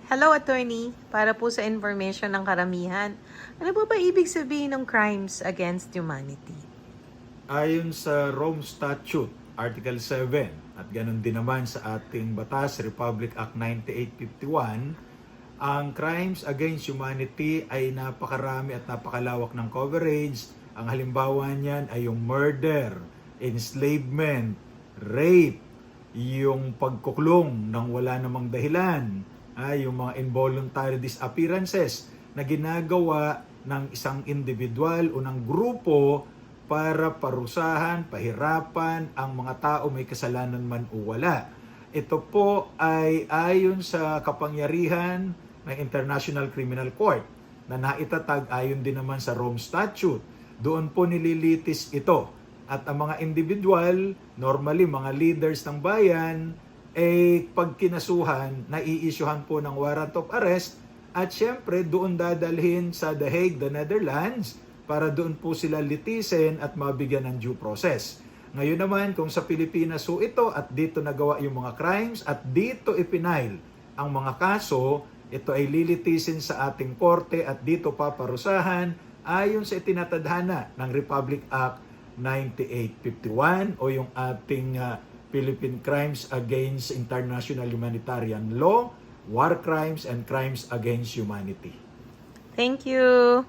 Hello, attorney. Para po sa information ng karamihan, ano po ba ibig sabihin ng crimes against humanity? Ayon sa Rome Statute, Article 7, at ganun din naman sa ating batas, Republic Act 9851, ang crimes against humanity ay napakarami at napakalawak ng coverage. Ang halimbawa niyan ay yung murder, enslavement, rape, yung pagkukulong ng wala namang dahilan, yung mga involuntary disappearances na ginagawa ng isang individual o ng grupo para parusahan, pahirapan ang mga tao may kasalanan man o wala. Ito po ay ayon sa kapangyarihan ng International Criminal Court na naitatag ayon din naman sa Rome Statute. Doon po nililitis ito. At ang mga individual, normally mga leaders ng bayan, pag kinasuhan, nai-issuehan po ng warrant of arrest at syempre doon dadalhin sa The Hague, the Netherlands, para doon po sila litisin at mabigyan ng due process. Ngayon naman, kung sa Pilipinas po ito at dito nagawa yung mga crimes at dito ipinail ang mga kaso, ito ay lilitisin sa ating korte at dito paparusahan ayon sa itinatadhana ng Republic Act 9851 o yung ating Philippine Crimes Against International Humanitarian Law, War Crimes and Crimes Against Humanity. Thank you.